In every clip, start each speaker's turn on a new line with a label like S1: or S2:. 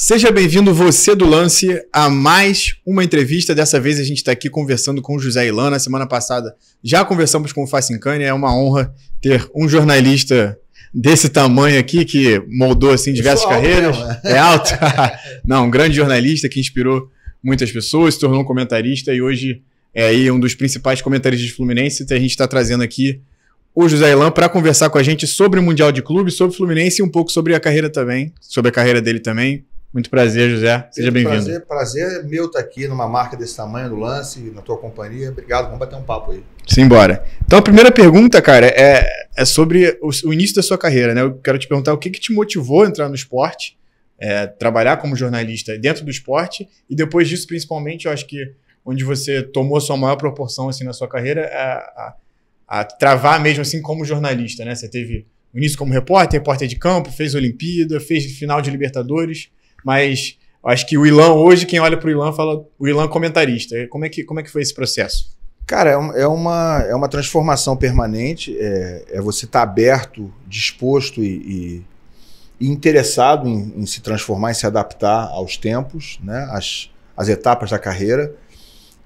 S1: Seja bem-vindo você do Lance a mais uma entrevista. Dessa vez a gente está aqui conversando com o José Illan. Na semana passada já conversamos com o Facincani. É uma honra ter um jornalista desse tamanho aqui que moldou assim diversas carreiras. Mesmo, né? É alto? Não, um grande jornalista que inspirou muitas pessoas, se tornou um comentarista e hoje é aí um dos principais comentaristas de Fluminense. Então a gente está trazendo aqui o José Illan para conversar com a gente sobre o Mundial de Clubes, sobre o Fluminense e um pouco sobre a carreira também, sobre a carreira dele também. Muito prazer, José. Seja bem-vindo.
S2: Prazer meu estar aqui numa marca desse tamanho, no Lance, na tua companhia. Obrigado, vamos bater um papo aí.
S1: Simbora. Então a primeira pergunta, cara, é sobre o início da sua carreira, né? Eu quero te perguntar o que te motivou a entrar no esporte, trabalhar como jornalista dentro do esporte e depois disso, principalmente, eu acho que onde você tomou a sua maior proporção assim, na sua carreira, a travar mesmo assim como jornalista, né? Você teve o início como repórter de campo, fez Olimpíada, fez final de Libertadores. Mas acho que o Illan hoje, quem olha para o Illan fala o Illan comentarista. Como é que foi esse processo?
S2: Cara, é uma transformação permanente. É você estar aberto, disposto e interessado em se transformar, em se adaptar aos tempos, né? Às etapas da carreira.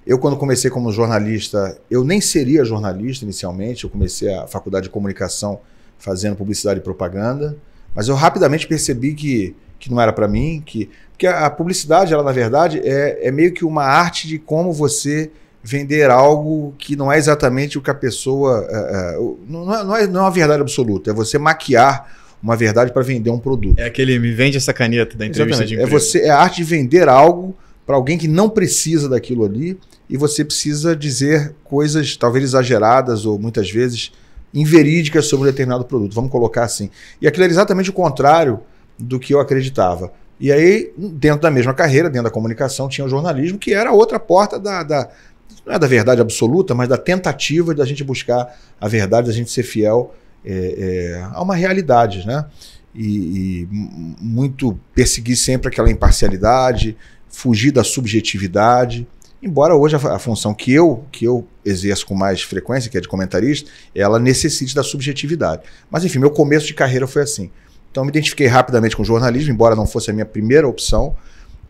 S2: Eu, quando comecei como jornalista, eu nem seria jornalista inicialmente. Eu comecei a faculdade de comunicação fazendo publicidade e propaganda. Mas eu rapidamente percebi que não era para mim, porque a publicidade, ela na verdade é meio que uma arte de como você vender algo que não é exatamente o que a pessoa... não é uma verdade absoluta, é você maquiar uma verdade para vender um produto.
S1: É aquele me vende essa caneta da entrevista
S2: exatamente.
S1: de emprego.
S2: É a arte de vender algo para alguém que não precisa daquilo ali e você precisa dizer coisas talvez exageradas ou muitas vezes inverídicas sobre um determinado produto, vamos colocar assim. E aquilo era exatamente o contrário do que eu acreditava. E aí, dentro da mesma carreira, dentro da comunicação, tinha o jornalismo, que era outra porta não é da verdade absoluta, mas da tentativa da gente buscar a verdade, da gente ser fiel a uma realidade, né? E muito perseguir sempre aquela imparcialidade, fugir da subjetividade. Embora hoje a função que eu exerço com mais frequência, que é de comentarista, ela necessite da subjetividade. Mas enfim, meu começo de carreira foi assim. Então eu me identifiquei rapidamente com o jornalismo, embora não fosse a minha primeira opção.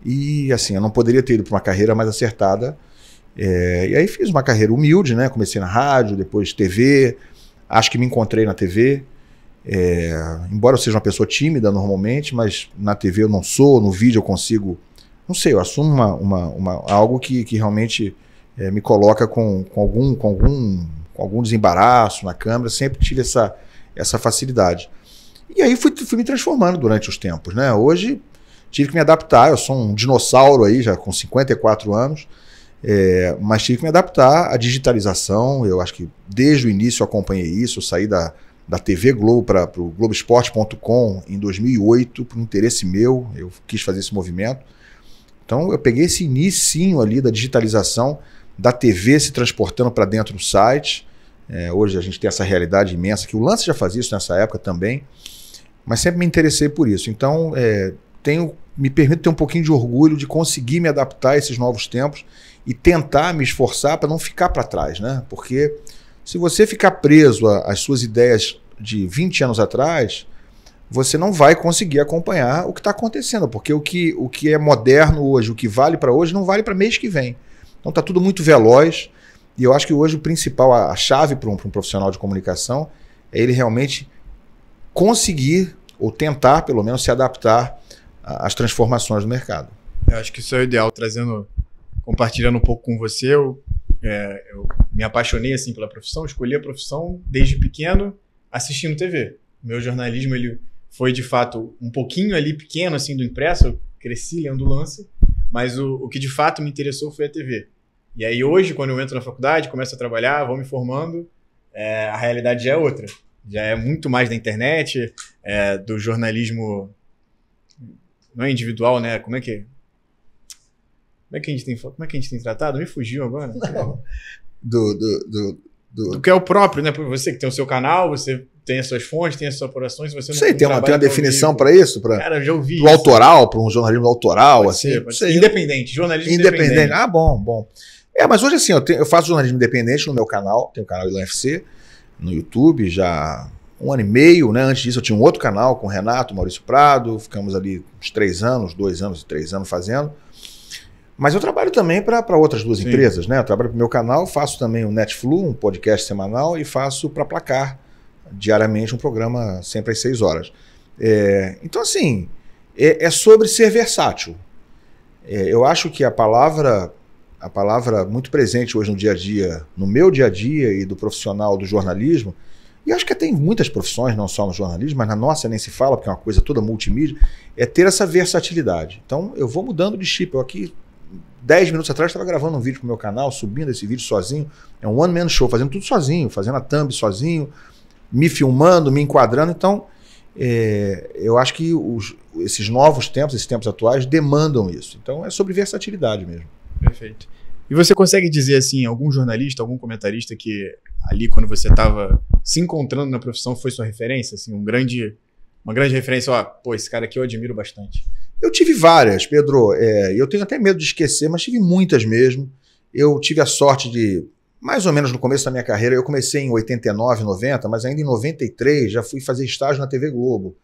S2: E assim, eu não poderia ter ido para uma carreira mais acertada. E aí fiz uma carreira humilde, né? Comecei na rádio, depois TV. Acho que me encontrei na TV. Embora eu seja uma pessoa tímida normalmente, mas na TV eu não sou, no vídeo eu consigo... Não sei, eu assumo algo que realmente me coloca com algum desembaraço na câmera. Sempre tive essa facilidade. E aí fui me transformando durante os tempos, né? Hoje tive que me adaptar, eu sou um dinossauro aí, já com 54 anos, mas tive que me adaptar à digitalização. Eu acho que desde o início eu acompanhei isso, eu saí da TV Globo para o Globoesporte.com em 2008, por um interesse meu, eu quis fazer esse movimento. Então eu peguei esse inicinho ali da digitalização, da TV se transportando para dentro do site. Hoje a gente tem essa realidade imensa, que o Lance já fazia isso nessa época também, mas sempre me interessei por isso. Então me permito ter um pouquinho de orgulho de conseguir me adaptar a esses novos tempos e tentar me esforçar para não ficar para trás, né? Porque se você ficar preso às suas ideias de 20 anos atrás, você não vai conseguir acompanhar o que está acontecendo, porque o que é moderno hoje, o que vale para hoje, não vale para mês que vem. Então está tudo muito veloz. E eu acho que hoje o principal, a chave para um profissional de comunicação é ele realmente conseguir, ou tentar pelo menos, se adaptar às transformações do mercado.
S1: Eu acho que isso é o ideal, compartilhando um pouco com você. Eu me apaixonei assim, pela profissão, escolhi a profissão desde pequeno assistindo TV. Meu jornalismo ele foi de fato um pouquinho ali pequeno assim, do impresso, eu cresci lendo o Lance, mas o que de fato me interessou foi a TV. E aí hoje, quando eu entro na faculdade, começo a trabalhar, vou me formando, a realidade já é outra. Já é muito mais da internet, do jornalismo não é individual, né? Como é que a gente tem tratado? Me fugiu agora.
S2: Não.
S1: Do que é o próprio, né? Você que tem o seu canal, você tem as suas fontes, tem as suas apurações, você não
S2: sei, tem uma definição para isso?
S1: Cara, já ouvi
S2: do autoral, para um jornalismo autoral,
S1: pode
S2: assim.
S1: Ser. Independente, jornalismo independente.
S2: Ah, bom. Mas hoje assim, eu faço jornalismo independente no meu canal, tenho o canal Illan FC, no YouTube, já há 1 ano e meio, né? Antes disso eu tinha um outro canal com o Renato, Maurício Prado, ficamos ali uns 3 anos, 2 anos e 3 anos fazendo. Mas eu trabalho também para outras 2 empresas, né? Eu trabalho para o meu canal, faço também o Netflu, um podcast semanal, e faço para Placar, diariamente, um programa sempre às 6 horas. Então, assim, é sobre ser versátil. Eu acho que a palavra muito presente hoje no dia a dia, no meu dia a dia e do profissional do jornalismo, e acho que tem muitas profissões, não só no jornalismo, mas na nossa nem se fala, porque é uma coisa toda multimídia, é ter essa versatilidade. Então, eu vou mudando de chip. Eu aqui, 10 minutos atrás, estava gravando um vídeo para o meu canal, subindo esse vídeo sozinho. É um one-man show, fazendo tudo sozinho, fazendo a thumb sozinho, me filmando, me enquadrando. Então, eu acho que esses novos tempos, esses tempos atuais, demandam isso. Então, é sobre versatilidade mesmo.
S1: Perfeito. E você consegue dizer, assim, algum jornalista, algum comentarista que ali, quando você estava se encontrando na profissão, foi sua referência? Assim, uma grande referência, ó, pô, esse cara aqui eu admiro bastante.
S2: Eu tive várias, Pedro. Eu tenho até medo de esquecer, mas tive muitas mesmo. Eu tive a sorte de, mais ou menos no começo da minha carreira, eu comecei em 89, 90, mas ainda em 93 já fui fazer estágio na TV Globo.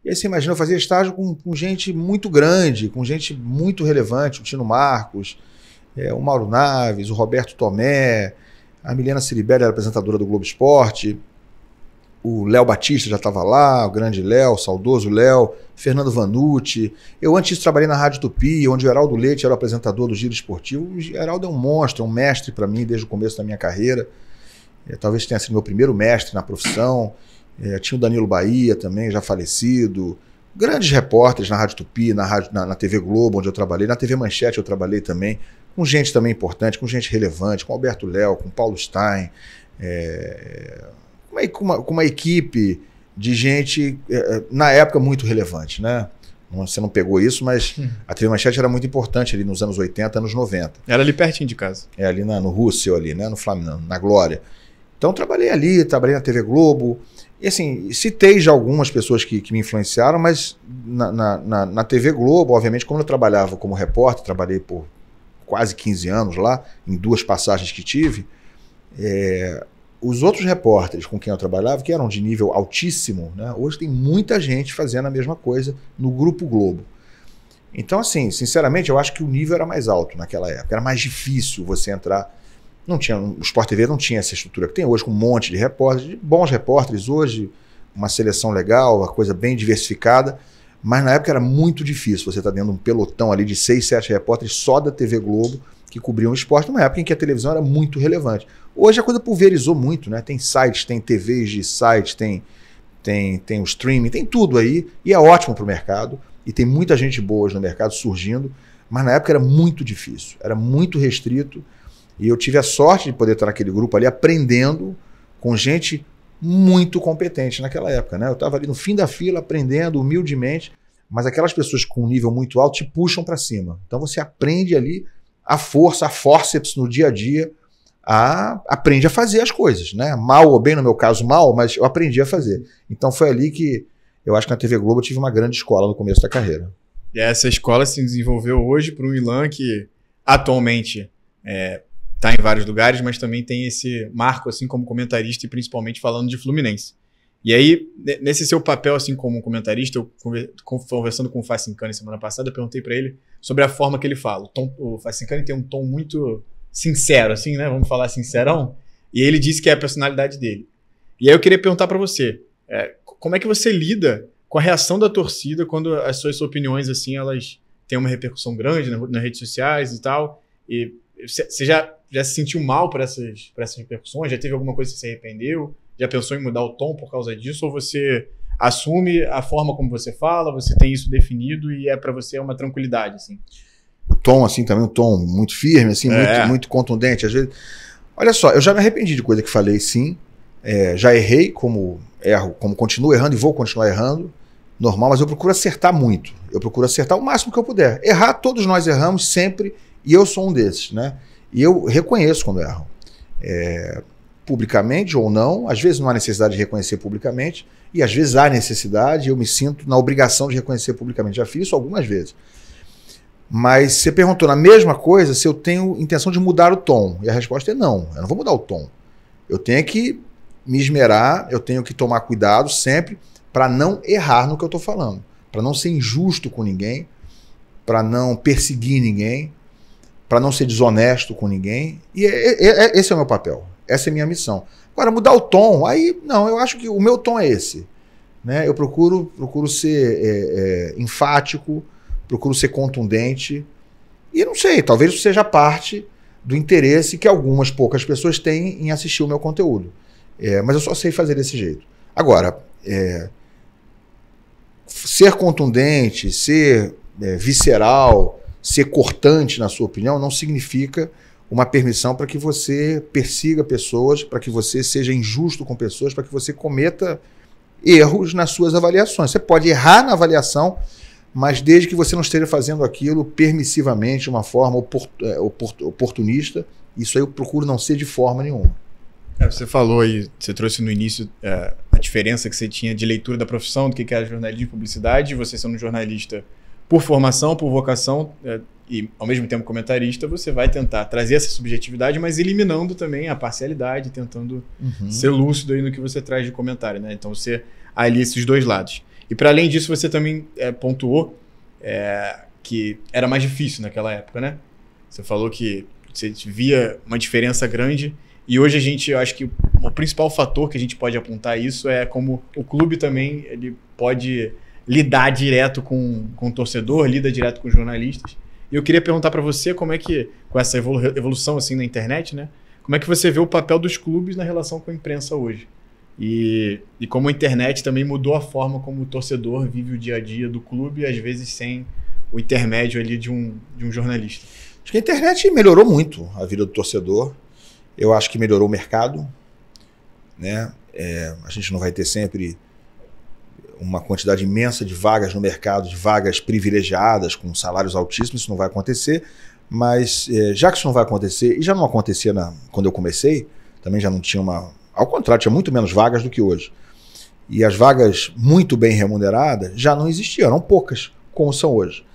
S2: E aí você imagina, eu fazia estágio com gente muito grande, com gente muito relevante, o Tino Marcos, o Mauro Naves, o Roberto Tomé, a Milena Ciribelli era apresentadora do Globo Esporte, o Léo Batista já estava lá, o grande Léo, o saudoso Léo, Fernando Vanucci. Eu antes disso trabalhei na Rádio Tupi, onde o Heraldo Leite era o apresentador do Giro Esportivo. O Heraldo é um monstro, é um mestre para mim desde o começo da minha carreira. Talvez tenha sido meu primeiro mestre na profissão. Tinha o Danilo Bahia também, já falecido. Grandes repórteres na Rádio Tupi, na TV Globo, onde eu trabalhei. Na TV Manchete eu trabalhei também, com gente também importante, com gente relevante, com Alberto Léo, com Paulo Stein, com uma equipe de gente, na época, muito relevante, né? Você não pegou isso, mas a TV Manchete era muito importante ali nos anos 80, anos 90.
S1: Era ali pertinho de casa.
S2: Ali no Russell, ali, né? No Flamengo, na Glória. Então trabalhei ali, trabalhei na TV Globo. E assim, citei já algumas pessoas que me influenciaram, mas na TV Globo, obviamente, como eu trabalhava como repórter, trabalhei por quase 15 anos lá, em 2 passagens que tive, os outros repórteres com quem eu trabalhava, que eram de nível altíssimo, né, hoje tem muita gente fazendo a mesma coisa no Grupo Globo. Então, assim, sinceramente, eu acho que o nível era mais alto naquela época, era mais difícil você entrar. O Sport TV não tinha essa estrutura que tem hoje, com um monte de repórteres, bons repórteres hoje, uma seleção legal, uma coisa bem diversificada, mas na época era muito difícil você estar dentro de um pelotão ali de 6, 7 repórteres só da TV Globo que cobriam o esporte, numa época em que a televisão era muito relevante. Hoje a coisa pulverizou muito, né? Tem sites, tem TVs de sites, tem o streaming, tem tudo aí, e é ótimo para o mercado, e tem muita gente boa hoje no mercado surgindo, mas na época era muito difícil, era muito restrito. E eu tive a sorte de poder estar naquele grupo ali aprendendo com gente muito competente naquela época, né? Eu estava ali no fim da fila aprendendo humildemente, mas aquelas pessoas com um nível muito alto te puxam para cima. Então você aprende ali a força, a forceps no dia a dia, aprende a fazer as coisas, né? Mal ou bem, no meu caso mal, mas eu aprendi a fazer. Então foi ali que eu acho que na TV Globo eu tive uma grande escola no começo da carreira.
S1: E essa escola se desenvolveu hoje para o Ilan, que atualmente está em vários lugares, mas também tem esse marco assim como comentarista e principalmente falando de Fluminense. E aí, nesse seu papel assim como comentarista, eu conversando com o Facincani semana passada, eu perguntei para ele sobre a forma que ele fala. O Facincani tem um tom muito sincero, assim, né? Vamos falar sincerão. E ele disse que é a personalidade dele. E aí eu queria perguntar para você, como é que você lida com a reação da torcida quando as suas opiniões assim elas têm uma repercussão grande nas redes sociais e tal? E você já se sentiu mal por essas repercussões? Já teve alguma coisa que você se arrependeu? Já pensou em mudar o tom por causa disso? Ou você assume a forma como você fala, você tem isso definido e para você é uma tranquilidade, assim?
S2: O tom, assim, também um tom muito firme, assim, muito contundente. Às vezes... Olha só, eu já me arrependi de coisa que falei, sim. Já errei, como continuo errando e vou continuar errando. Normal, mas eu procuro acertar muito. Eu procuro acertar o máximo que eu puder. Errar, todos nós erramos sempre, e eu sou um desses, né? E eu reconheço quando erro. Publicamente ou não, às vezes não há necessidade de reconhecer publicamente, e às vezes há necessidade, e eu me sinto na obrigação de reconhecer publicamente. Já fiz isso algumas vezes. Mas você perguntou na mesma coisa se eu tenho intenção de mudar o tom. E a resposta é não, eu não vou mudar o tom. Eu tenho que me esmerar, eu tenho que tomar cuidado sempre para não errar no que eu estou falando, para não ser injusto com ninguém, para não perseguir ninguém, para não ser desonesto com ninguém. E esse é o meu papel, essa é a minha missão. Agora, mudar o tom, aí não, eu acho que o meu tom é esse. Né? Eu procuro ser enfático, procuro ser contundente. E não sei, talvez isso seja parte do interesse que algumas poucas pessoas têm em assistir o meu conteúdo. Mas eu só sei fazer desse jeito. Agora, ser contundente, ser visceral, ser cortante na sua opinião, não significa uma permissão para que você persiga pessoas, para que você seja injusto com pessoas, para que você cometa erros nas suas avaliações. Você pode errar na avaliação, mas desde que você não esteja fazendo aquilo permissivamente, de uma forma oportunista, isso aí eu procuro não ser de forma nenhuma.
S1: Você falou aí, você trouxe no início a diferença que você tinha de leitura da profissão, do que era jornalismo e publicidade, você sendo um jornalista por formação, por vocação, e ao mesmo tempo comentarista, você vai tentar trazer essa subjetividade, mas eliminando também a parcialidade, tentando ser lúcido aí no que você traz de comentário, né? Então você alia esses dois lados. E para além disso, você também pontuou que era mais difícil naquela época, né? Você falou que você via uma diferença grande, e hoje eu acho que o principal fator que a gente pode apontar isso é como o clube também ele pode lidar direto com o torcedor, lida direto com os jornalistas. E eu queria perguntar para você como é que, com essa evolução assim na internet, né, como é que você vê o papel dos clubes na relação com a imprensa hoje? E como a internet também mudou a forma como o torcedor vive o dia a dia do clube, às vezes sem o intermédio ali de um jornalista.
S2: Acho que a internet melhorou muito a vida do torcedor. Eu acho que melhorou o mercado, né? A gente não vai ter sempre uma quantidade imensa de vagas no mercado, de vagas privilegiadas, com salários altíssimos, isso não vai acontecer, mas já que isso não vai acontecer, e já não acontecia quando eu comecei, também já não tinha ao contrário, tinha muito menos vagas do que hoje. E as vagas muito bem remuneradas já não existiam, eram poucas, como são hoje.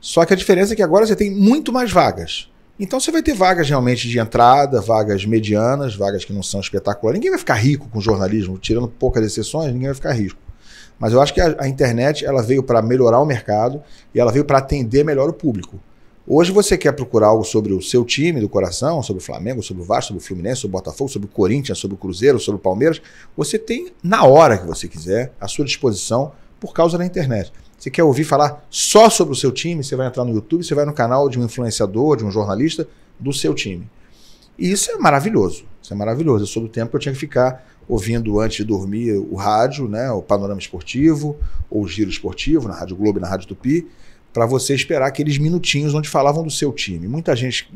S2: Só que a diferença é que agora você tem muito mais vagas. Então você vai ter vagas realmente de entrada, vagas medianas, vagas que não são espetaculares. Ninguém vai ficar rico com jornalismo, tirando poucas exceções, ninguém vai ficar rico. Mas eu acho que a internet ela veio para melhorar o mercado e ela veio para atender melhor o público. Hoje você quer procurar algo sobre o seu time do coração, sobre o Flamengo, sobre o Vasco, sobre o Fluminense, sobre o Botafogo, sobre o Corinthians, sobre o Cruzeiro, sobre o Palmeiras. Você tem na hora que você quiser à sua disposição por causa da internet. Você quer ouvir falar só sobre o seu time, você vai entrar no YouTube, você vai no canal de um influenciador, de um jornalista do seu time. E isso é maravilhoso. Isso é maravilhoso. Eu sou do tempo que eu tinha que ficar ouvindo antes de dormir o rádio, né, o Panorama Esportivo, ou o Giro Esportivo, na Rádio Globo e na Rádio Tupi, para você esperar aqueles minutinhos onde falavam do seu time. Muita gente,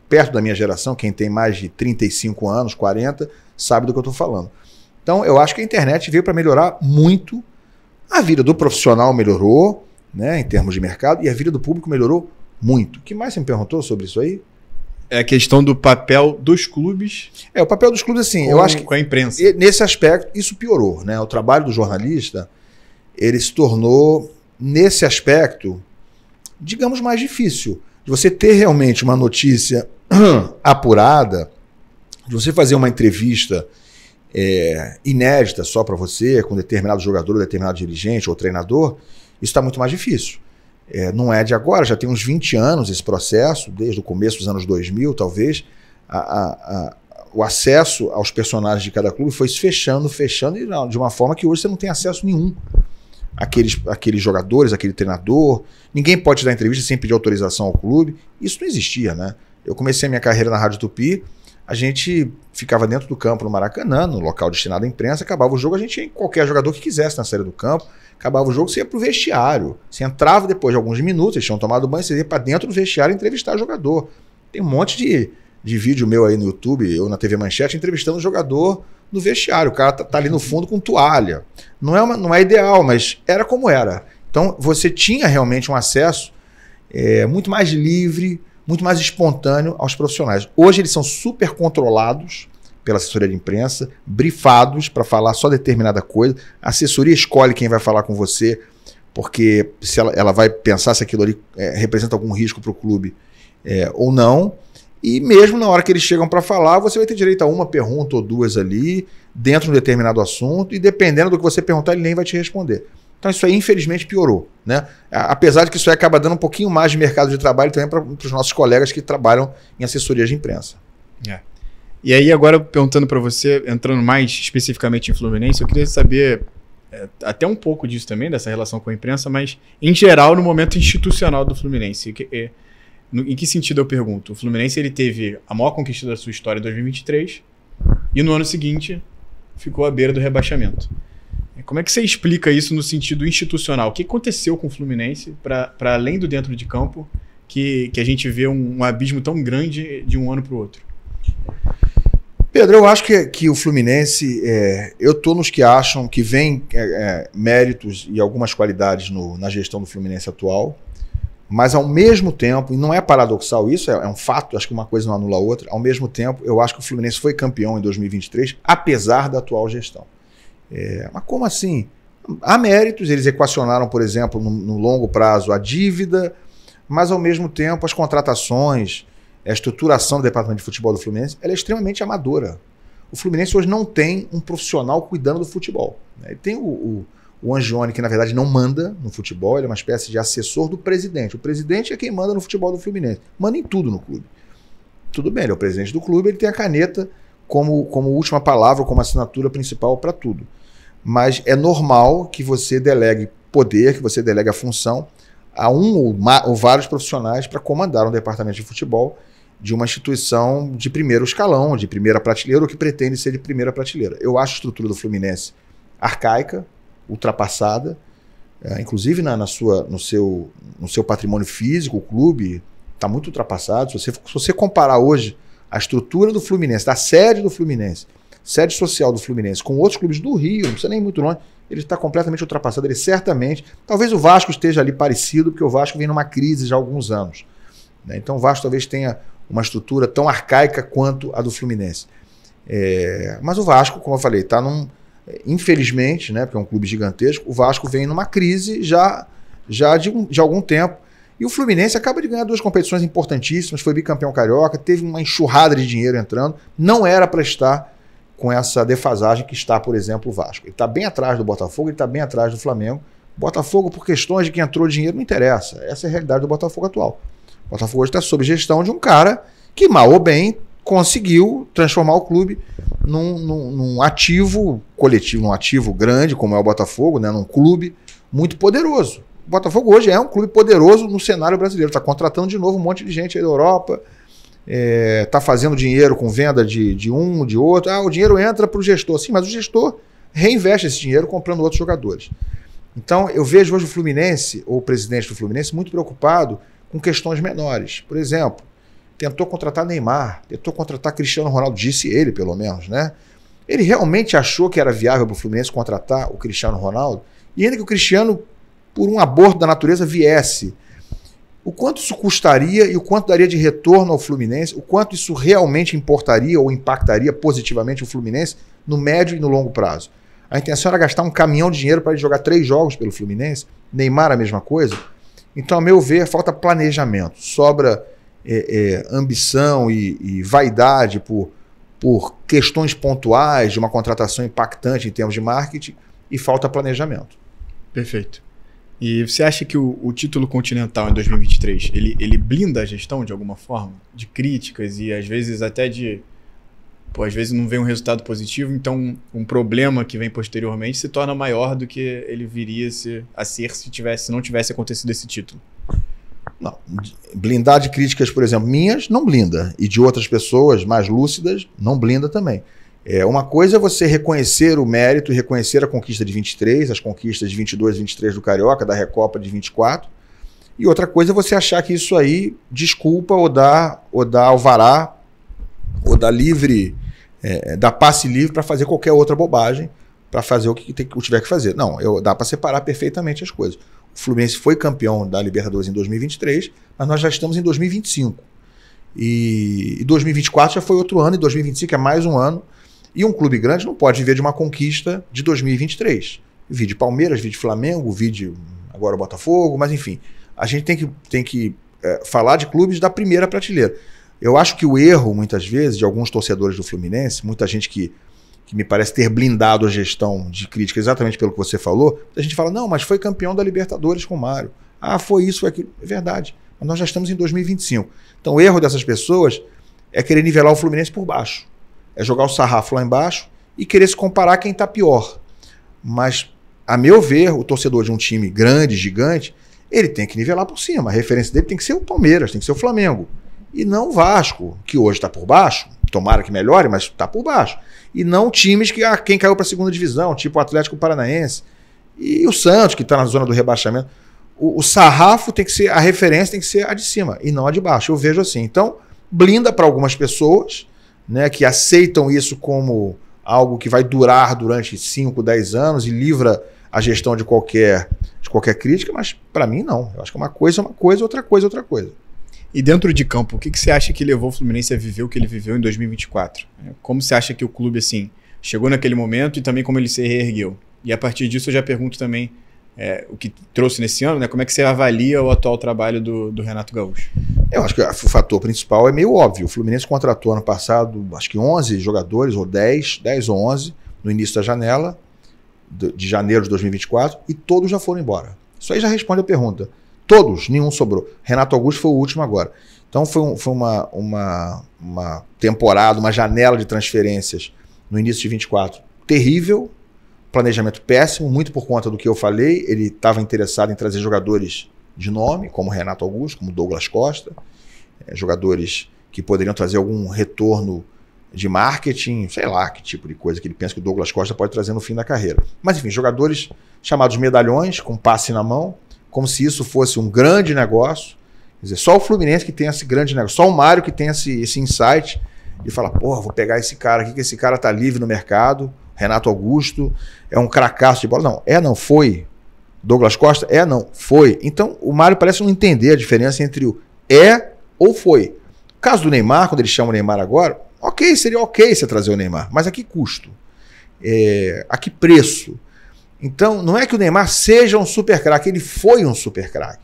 S2: perto da minha geração, quem tem mais de 35 anos, 40, sabe do que eu estou falando. Então, eu acho que a internet veio para melhorar muito. A vida do profissional melhorou, né, em termos de mercado, e a vida do público melhorou muito. O que mais você me perguntou sobre isso aí?
S1: É a questão do papel dos clubes.
S2: O papel dos clubes, assim, eu acho que
S1: com a imprensa.
S2: Nesse aspecto, isso piorou, né? O trabalho do jornalista, ele se tornou, nesse aspecto, digamos, mais difícil. De você ter realmente uma notícia apurada, de você fazer uma entrevista inédita só para você, com determinado jogador, determinado dirigente ou treinador, isso está muito mais difícil. Não é de agora, já tem uns 20 anos esse processo, desde o começo dos anos 2000, talvez, o acesso aos personagens de cada clube foi se fechando, e não, de uma forma que hoje você não tem acesso nenhum àqueles jogadores, àquele treinador. Ninguém pode te dar entrevista sem pedir autorização ao clube. Isso não existia, né? Eu comecei a minha carreira na Rádio Tupi, a gente ficava dentro do campo no Maracanã, no local destinado à imprensa, acabava o jogo, a gente ia em qualquer jogador que quisesse na saída do campo, acabava o jogo, você ia pro vestiário, você entrava depois de alguns minutos, eles tinham tomado banho, você ia para dentro do vestiário entrevistar o jogador. Tem um monte de vídeo meu aí no YouTube, ou na TV Manchete, entrevistando o jogador no vestiário, o cara tá ali no fundo com toalha. Não é ideal, mas era como era. Então você tinha realmente um acesso muito mais livre, muito mais espontâneo aos profissionais. Hoje eles são super controlados pela assessoria de imprensa, brifados para falar só determinada coisa. A assessoria escolhe quem vai falar com você, porque se ela vai pensar se aquilo ali representa algum risco para o clube ou não. E mesmo na hora que eles chegam para falar, você vai ter direito a uma pergunta ou duas ali, dentro de um determinado assunto e dependendo do que você perguntar, ele nem vai te responder. Então isso aí, infelizmente, piorou, né? Apesar de que isso aí acaba dando um pouquinho mais de mercado de trabalho também para os nossos colegas que trabalham em assessoria de imprensa.
S1: E aí, agora, perguntando para você, entrando mais especificamente em Fluminense, eu queria saber até um pouco disso também, dessa relação com a imprensa, mas em geral, no momento institucional do Fluminense. Em que sentido eu pergunto? O Fluminense ele teve a maior conquista da sua história em 2023 e no ano seguinte ficou à beira do rebaixamento. Como é que você explica isso no sentido institucional? O que aconteceu com o Fluminense para além do dentro de campo que a gente vê um abismo tão grande de um ano para o outro?
S2: Pedro, eu acho que o Fluminense, eu estou nos que acham que vem méritos e algumas qualidades na gestão do Fluminense atual, mas ao mesmo tempo, e não é paradoxal isso, é um fato, acho que uma coisa não anula a outra, ao mesmo tempo eu acho que o Fluminense foi campeão em 2023, apesar da atual gestão. Mas como assim? Há méritos, eles equacionaram, por exemplo, no longo prazo a dívida, mas ao mesmo tempo as contratações, a estruturação do departamento de futebol do Fluminense, ela é extremamente amadora. O Fluminense hoje não tem um profissional cuidando do futebol. Ele tem o Angione, que na verdade não manda no futebol, ele é uma espécie de assessor do presidente. O presidente é quem manda no futebol do Fluminense. Manda em tudo no clube. Tudo bem, ele é o presidente do clube, ele tem a caneta como última palavra, como assinatura principal para tudo. Mas é normal que você delegue poder, que você delegue a função a um ou vários profissionais para comandar um departamento de futebol de uma instituição de primeiro escalão, de primeira prateleira, ou que pretende ser de primeira prateleira. Eu acho a estrutura do Fluminense arcaica, ultrapassada, inclusive no seu patrimônio físico, o clube está muito ultrapassado. Se você comparar hoje a estrutura do Fluminense, da sede do Fluminense, sede social do Fluminense, com outros clubes do Rio, não precisa nem ir muito longe, ele está completamente ultrapassado. Ele certamente, talvez o Vasco esteja ali parecido, porque o Vasco vem numa crise já há alguns anos, né? Então o Vasco talvez tenha uma estrutura tão arcaica quanto a do Fluminense. Mas o Vasco, como eu falei, está infelizmente, né, porque é um clube gigantesco, o Vasco vem numa crise já de algum tempo. E o Fluminense acaba de ganhar 2 competições importantíssimas, foi bicampeão carioca, teve uma enxurrada de dinheiro entrando, não era para estar com essa defasagem que está, por exemplo, o Vasco. Ele está bem atrás do Botafogo, ele está bem atrás do Flamengo. Botafogo, por questões de que entrou dinheiro, não interessa. Essa é a realidade do Botafogo atual. O Botafogo hoje está sob gestão de um cara que, mal ou bem, conseguiu transformar o clube num ativo coletivo, num ativo grande, como é o Botafogo, né, num clube muito poderoso. O Botafogo hoje é um clube poderoso no cenário brasileiro. Está contratando de novo um monte de gente aí da Europa, está fazendo dinheiro com venda de um, de outro. O dinheiro entra para o gestor. Sim, mas o gestor reinveste esse dinheiro comprando outros jogadores. Então, eu vejo hoje o Fluminense, ou o presidente do Fluminense, muito preocupado com questões menores. Por exemplo, tentou contratar Neymar, tentou contratar Cristiano Ronaldo, disse ele, pelo menos, né? Ele realmente achou que era viável para o Fluminense contratar o Cristiano Ronaldo? E ainda que o Cristiano, por um aborto da natureza, viesse, o quanto isso custaria e o quanto daria de retorno ao Fluminense, o quanto isso realmente importaria ou impactaria positivamente o Fluminense no médio e no longo prazo? A intenção era gastar um caminhão de dinheiro para ele jogar 3 jogos pelo Fluminense, Neymar a mesma coisa. Então, a meu ver, falta planejamento, sobra ambição e vaidade por questões pontuais de uma contratação impactante em termos de marketing e falta planejamento.
S1: Perfeito. E você acha que o título continental em 2023, ele blinda a gestão de alguma forma? De críticas e às vezes até às vezes não vem um resultado positivo, então um problema que vem posteriormente se torna maior do que ele viria a ser se não tivesse acontecido esse título.
S2: Não, blindar de críticas, por exemplo, minhas, não blinda. E de outras pessoas mais lúcidas, não blinda também. Uma coisa é você reconhecer o mérito e reconhecer a conquista de 23, as conquistas de 22 e 23 do Carioca, da Recopa de 24. E outra coisa é você achar que isso aí desculpa ou dá alvará, ou dá livre, dá passe livre para fazer qualquer outra bobagem, para fazer o que tiver que fazer. Não, dá para separar perfeitamente as coisas. O Fluminense foi campeão da Libertadores em 2023, mas nós já estamos em 2025. E 2024 já foi outro ano, e 2025 é mais um ano. E um clube grande não pode viver de uma conquista de 2023. Vide Palmeiras, vide Flamengo, vide agora o Botafogo, mas enfim. A gente tem que falar de clubes da primeira prateleira. Eu acho que o erro, muitas vezes, de alguns torcedores do Fluminense, muita gente que que me parece ter blindado a gestão de crítica exatamente pelo que você falou, a gente fala, não, mas foi campeão da Libertadores com o Mário. Ah, foi isso, foi aquilo. É verdade. Mas nós já estamos em 2025. Então o erro dessas pessoas é querer nivelar o Fluminense por baixo. É jogar o sarrafo lá embaixo e querer se comparar quem está pior. Mas, a meu ver, o torcedor de um time grande, gigante, ele tem que nivelar por cima. A referência dele tem que ser o Palmeiras, tem que ser o Flamengo. E não o Vasco, que hoje está por baixo. Tomara que melhore, mas está por baixo. E não times que quem caiu para a segunda divisão, tipo o Atlético Paranaense. E o Santos, que está na zona do rebaixamento. O sarrafo tem que ser, a referência tem que ser a de cima e não a de baixo. Eu vejo assim. Então, blinda para algumas pessoas, né, que aceitam isso como algo que vai durar durante 5, 10 anos e livra a gestão de qualquer crítica, mas para mim não. Eu acho que uma coisa é uma coisa, outra coisa é outra coisa.
S1: E dentro de campo, o que você acha que levou o Fluminense a viver o que ele viveu em 2024? Como você acha que o clube assim chegou naquele momento e também como ele se reergueu? E a partir disso eu já pergunto também o que trouxe nesse ano, né? Como é que você avalia o atual trabalho do Renato Gaúcho?
S2: Eu acho que o fator principal é meio óbvio. O Fluminense contratou ano passado, acho que 11 jogadores, ou 10 ou 11, no início da janela, de janeiro de 2024, e todos já foram embora. Isso aí já responde a pergunta. Todos, nenhum sobrou. Renato Augusto foi o último agora. Então foi uma temporada, uma janela de transferências no início de 24 terrível, planejamento péssimo, muito por conta do que eu falei. Ele estava interessado em trazer jogadores de nome, como Renato Augusto, como Douglas Costa, jogadores que poderiam trazer algum retorno de marketing, sei lá que tipo de coisa que ele pensa que o Douglas Costa pode trazer no fim da carreira. Mas enfim, jogadores chamados medalhões, com passe na mão, como se isso fosse um grande negócio. Quer dizer, só o Fluminense que tem esse grande negócio, só o Mário que tem esse insight e fala, porra, vou pegar esse cara aqui, que esse cara tá livre no mercado, Renato Augusto, é um cracaço de bola. Não foi. Douglas Costa, não foi. Então o Mário parece não entender a diferença entre o ou foi. No caso do Neymar, quando ele chama o Neymar agora, seria ok você trazer o Neymar, mas a que custo? A que preço? Então, não é que o Neymar seja um super craque, ele foi um super craque.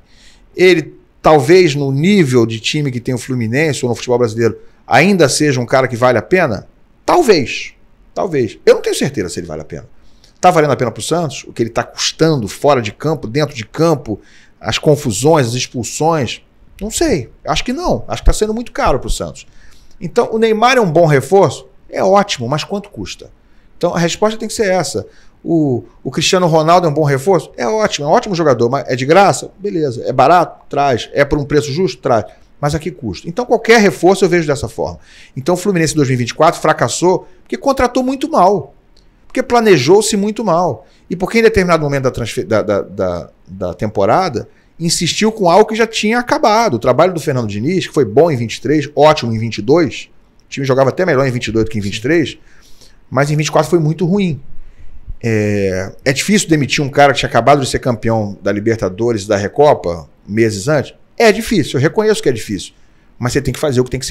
S2: Ele, talvez, no nível de time que tem o Fluminense ou no futebol brasileiro, ainda seja um cara que vale a pena? Talvez. Eu não tenho certeza se ele vale a pena. Está valendo a pena para o Santos? O que ele está custando fora de campo, dentro de campo, as confusões, as expulsões? Não sei. Acho que não. Acho que está sendo muito caro para o Santos. Então, o Neymar é um bom reforço? É ótimo, mas quanto custa? Então, a resposta tem que ser essa. O Cristiano Ronaldo é um bom reforço? É um ótimo jogador, mas é de graça? Beleza. É barato? Traz. É por um preço justo? Traz. Mas a que custo? Então qualquer reforço eu vejo dessa forma. Então o Fluminense em 2024 fracassou porque contratou muito mal. Porque planejou-se muito mal. E porque em determinado momento da temporada insistiu com algo que já tinha acabado. O trabalho do Fernando Diniz, que foi bom em 23, ótimo em 22, o time jogava até melhor em 22 do que em 23, mas em 24 foi muito ruim. É difícil demitir um cara que tinha acabado de ser campeão da Libertadores e da Recopa meses antes? É difícil, eu reconheço que é difícil. Mas você tem que fazer o que tem que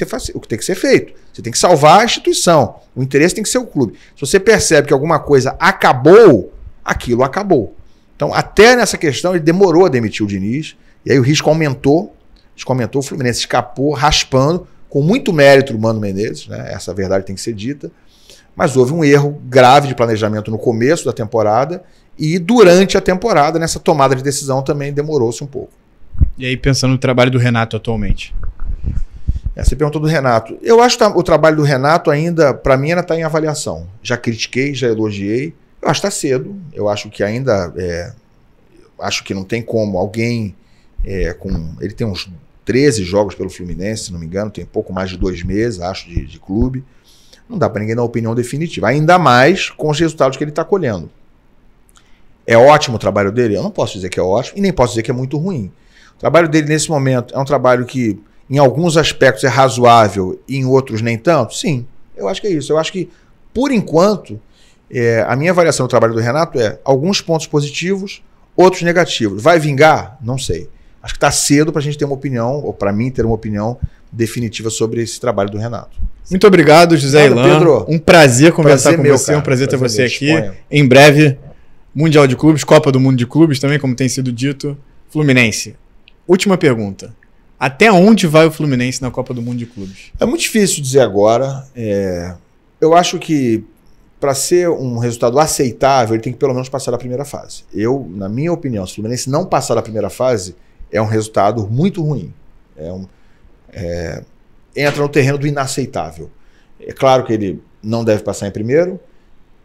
S2: ser feito. Você tem que salvar a instituição. O interesse tem que ser o clube. Se você percebe que alguma coisa acabou, aquilo acabou. Então, até nessa questão, ele demorou a demitir o Diniz. E aí o risco aumentou. O Fluminense escapou, raspando, com muito mérito do Mano Menezes, né? Essa verdade tem que ser dita. Mas houve um erro grave de planejamento no começo da temporada e durante a temporada, nessa tomada de decisão, também demorou-se um pouco.
S1: E aí, pensando no trabalho do Renato atualmente?
S2: Você perguntou do Renato. Eu acho que o trabalho do Renato ainda, para mim, ainda está em avaliação. Já critiquei, já elogiei. Eu acho que está cedo. Eu acho que ainda... acho que não tem como alguém... ele tem uns 13 jogos pelo Fluminense, se não me engano. Tem pouco mais de 2 meses, acho, de clube. Não dá para ninguém dar uma opinião definitiva. Ainda mais com os resultados que ele está colhendo. É ótimo o trabalho dele? Eu não posso dizer que é ótimo e nem posso dizer que é muito ruim. O trabalho dele nesse momento é um trabalho que em alguns aspectos é razoável e em outros nem tanto? Sim, eu acho que é isso. Eu acho que, por enquanto, a minha avaliação do trabalho do Renato é alguns pontos positivos, outros negativos. Vai vingar? Não sei. Acho que está cedo para a gente ter uma opinião, ou para mim ter uma opinião definitiva sobre esse trabalho do Renato.
S1: Muito obrigado, José Ilan.
S2: Pedro,
S1: um prazer conversar com você,
S2: cara.
S1: Um prazer ter você aqui.
S2: Disponha.
S1: Em breve, Mundial de Clubes, Copa do Mundo de Clubes também, como tem sido dito. Fluminense. Última pergunta. Até onde vai o Fluminense na Copa do Mundo de Clubes?
S2: É muito difícil dizer agora. Eu acho que para ser um resultado aceitável, ele tem que pelo menos passar da primeira fase. Na minha opinião, se o Fluminense não passar da primeira fase, é um resultado muito ruim. Entra no terreno do inaceitável. É claro que ele não deve passar em primeiro,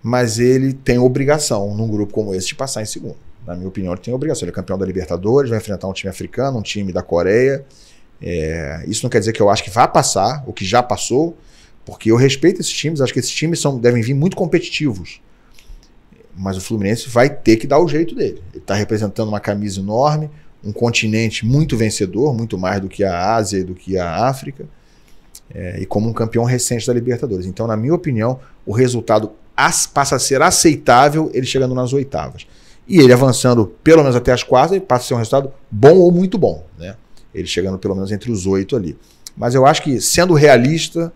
S2: mas ele tem obrigação, num grupo como esse, de passar em segundo. Na minha opinião, ele tem obrigação. Ele é campeão da Libertadores, vai enfrentar um time africano, um time da Coreia. Isso não quer dizer que eu acho que vai passar, ou que já passou, porque eu respeito esses times, acho que esses times devem vir muito competitivos. Mas o Fluminense vai ter que dar o jeito dele. Ele está representando uma camisa enorme, um continente muito vencedor, muito mais do que a Ásia e do que a África, e como um campeão recente da Libertadores. Então, na minha opinião, o resultado passa a ser aceitável ele chegando nas oitavas. E ele avançando pelo menos até as quartas, ele passa a ser um resultado bom ou muito bom, né? Ele chegando pelo menos entre os 8 ali. Mas eu acho que, sendo realista,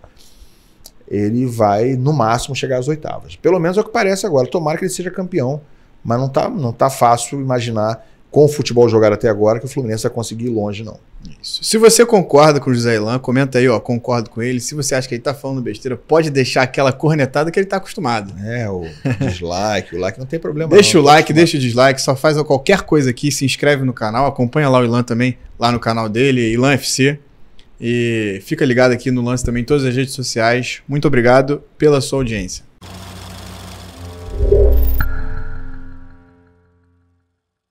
S2: ele vai, no máximo, chegar às oitavas. Pelo menos é o que parece agora. Tomara que ele seja campeão, mas não tá fácil imaginar, com o futebol jogado até agora, que o Fluminense vai conseguir ir longe, não.
S1: Isso. Se você concorda com o José Ilan, comenta aí, ó, concordo com ele. Se você acha que ele tá falando besteira, pode deixar aquela cornetada que ele tá acostumado.
S2: O dislike, o like não tem problema.
S1: Deixa o like, deixa o dislike, só faz qualquer coisa aqui, se inscreve no canal, acompanha lá o Ilan também, lá no canal dele, Ilan FC. E fica ligado aqui no Lance também em todas as redes sociais. Muito obrigado pela sua audiência.